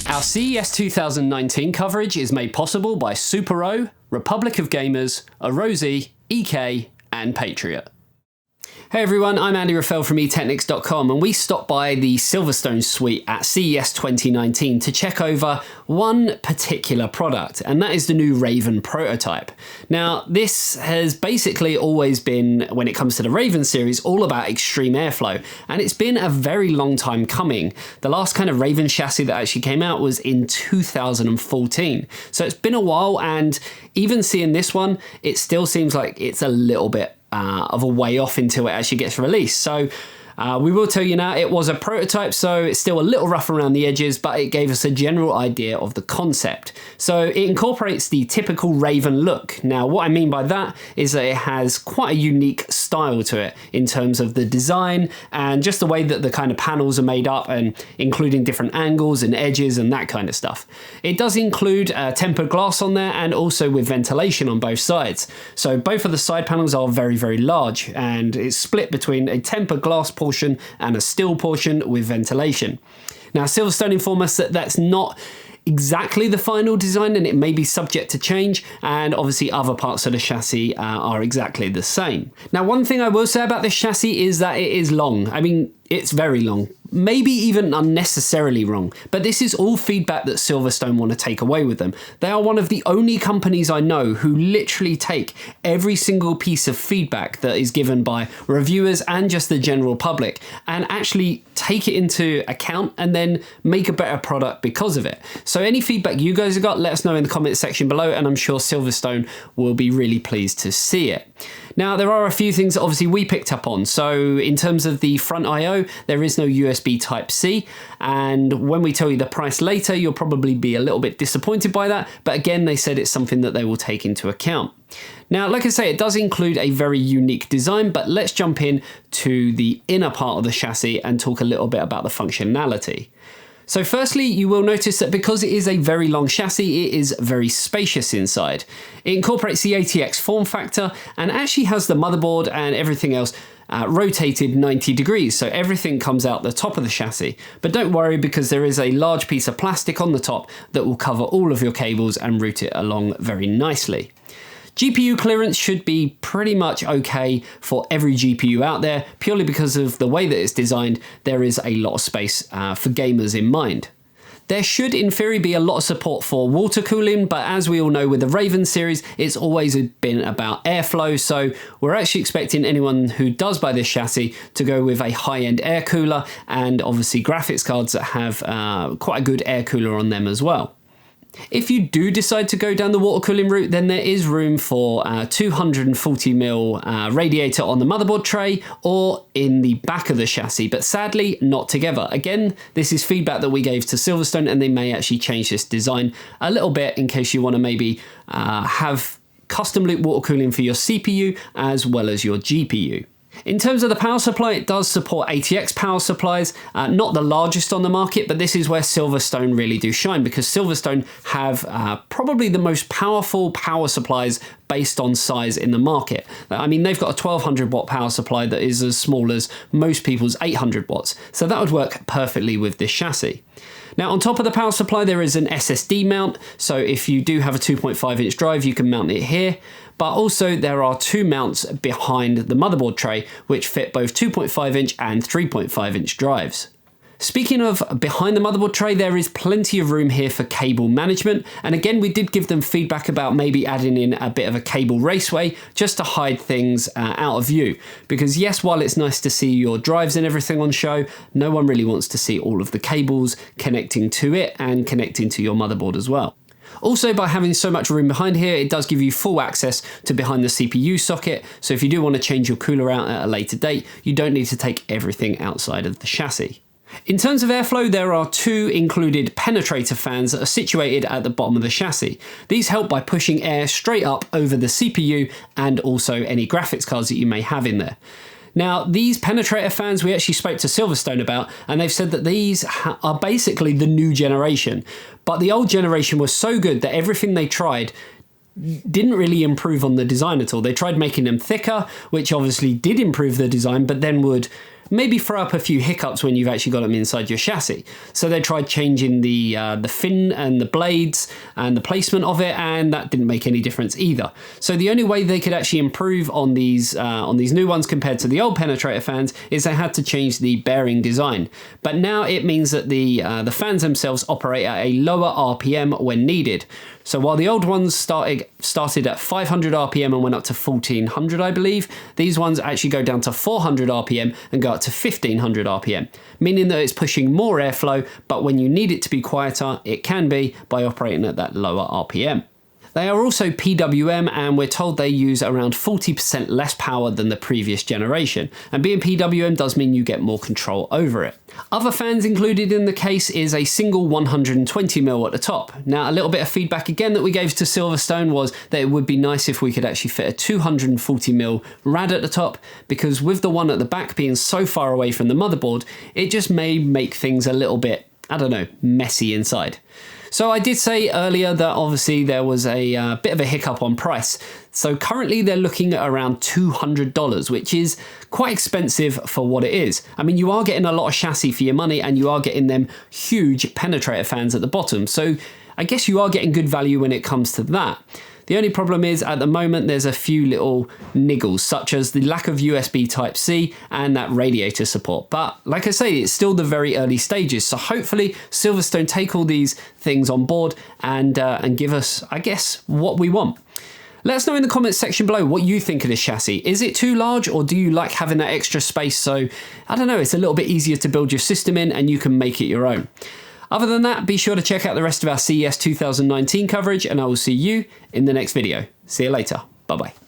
Our CES 2019 coverage is made possible by SuperO, Republic of Gamers, Arosi, EK, and Patriot. Hey everyone, I'm Andy Rafael from eTeknix.com, and we stopped by the SilverStone suite at CES 2019 to check over one particular product, and that is the new Raven prototype. Now, this has basically always been, when it comes to the Raven series, all about extreme airflow, and it's been a very long time coming. The last kind of Raven chassis that actually came out was in 2014, so it's been a while, and even seeing this one, it still seems like it's a little bit of a way off until it actually gets released. So we will tell you now, it was a prototype, so it's still a little rough around the edges, but it gave us a general idea of the concept. So it incorporates the typical Raven look. Now, what I mean by that is that it has quite a unique style to it in terms of the design and just the way that the kind of panels are made up, and including different angles and edges and that kind of stuff. It does include tempered glass on there, and also with ventilation on both sides. So both of the side panels are very, very large, and it's split between a tempered glass portion and a steel portion with ventilation. Now, SilverStone inform us that that's not exactly the final design, and it may be subject to change, and obviously other parts of the chassis are exactly the same. Now, one thing I will say about this chassis is that it is long. I mean, it's very long, maybe even unnecessarily long, but this is all feedback that SilverStone want to take away with them. They are one of the only companies I know who literally take every single piece of feedback that is given by reviewers and just the general public and actually take it into account and then make a better product because of it. So any feedback you guys have got, let us know in the comment section below, and I'm sure SilverStone will be really pleased to see it. Now, there are a few things that obviously we picked up on. So in terms of the front I/O, there is no USB Type-C, and when we tell you the price later, you'll probably be a little bit disappointed by that, but again, they said it's something that they will take into account. Now, like I say, it does include a very unique design, but let's jump in to the inner part of the chassis and talk a little bit about the functionality. So firstly, you will notice that because it is a very long chassis, it is very spacious inside. It incorporates the ATX form factor and actually has the motherboard and everything else rotated 90 degrees, so everything comes out the top of the chassis. But don't worry, because there is a large piece of plastic on the top that will cover all of your cables and route it along very nicely. GPU clearance should be pretty much okay for every GPU out there, purely because of the way that it's designed. There is a lot of space for gamers in mind. There should, in theory, be a lot of support for water cooling, but as we all know with the Raven series, it's always been about airflow, so we're actually expecting anyone who does buy this chassis to go with a high-end air cooler, and obviously graphics cards that have quite a good air cooler on them as well. If you do decide to go down the water cooling route, then there is room for a 240mm radiator on the motherboard tray or in the back of the chassis, but sadly not together. Again, this is feedback that we gave to SilverStone, and they may actually change this design a little bit in case you want to maybe have custom loop water cooling for your CPU as well as your GPU. In terms of the power supply, it does support ATX power supplies, not the largest on the market, but this is where SilverStone really do shine, because SilverStone have probably the most powerful power supplies based on size in the market. I mean, they've got a 1200 watt power supply that is as small as most people's 800 watts, so that would work perfectly with this chassis. Now, on top of the power supply, there is an SSD mount, so if you do have a 2.5-inch drive, you can mount it here. But also there are two mounts behind the motherboard tray, which fit both 2.5-inch and 3.5-inch drives. Speaking of behind the motherboard tray, there is plenty of room here for cable management. And again, we did give them feedback about maybe adding in a bit of a cable raceway just to hide things out of view. Because yes, while it's nice to see your drives and everything on show, no one really wants to see all of the cables connecting to it and connecting to your motherboard as well. Also, by having so much room behind here, it does give you full access to behind the CPU socket, so if you do want to change your cooler out at a later date, you don't need to take everything outside of the chassis. In terms of airflow, there are two included penetrator fans that are situated at the bottom of the chassis. These help by pushing air straight up over the CPU and also any graphics cards that you may have in there. Now, these penetrator fans we actually spoke to SilverStone about, and they've said that these are basically the new generation. But the old generation was so good that everything they tried didn't really improve on the design at all. They tried making them thicker, which obviously did improve the design, but then would maybe throw up a few hiccups when you've actually got them inside your chassis. So they tried changing the fin and the blades and the placement of it, and that didn't make any difference either. So the only way they could actually improve on these new ones compared to the old penetrator fans is they had to change the bearing design. But now it means that the fans themselves operate at a lower RPM when needed. So while the old ones started at 500 RPM and went up to 1400, I believe, these ones actually go down to 400 RPM and go up to 1500 RPM, meaning that it's pushing more airflow, but when you need it to be quieter, it can be by operating at that lower RPM. They are also PWM, and we're told they use around 40% less power than the previous generation. And being PWM does mean you get more control over it. Other fans included in the case is a single 120mm at the top. Now, a little bit of feedback again that we gave to SilverStone was that it would be nice if we could actually fit a 240mm rad at the top, because with the one at the back being so far away from the motherboard, it just may make things a little bit, I don't know, messy inside. So I did say earlier that obviously there was a bit of a hiccup on price. So currently they're looking at around $200, which is quite expensive for what it is. I mean, you are getting a lot of chassis for your money, and you are getting them huge penetrator fans at the bottom. So I guess you are getting good value when it comes to that. The only problem is at the moment there's a few little niggles, such as the lack of USB Type-C and that radiator support. But like I say, it's still the very early stages. So hopefully SilverStone take all these things on board and give us, I guess, what we want. Let us know in the comments section below what you think of this chassis. Is it too large, or do you like having that extra space so, I don't know, it's a little bit easier to build your system in and you can make it your own? Other than that, be sure to check out the rest of our CES 2019 coverage, and I will see you in the next video. See you later. Bye-bye.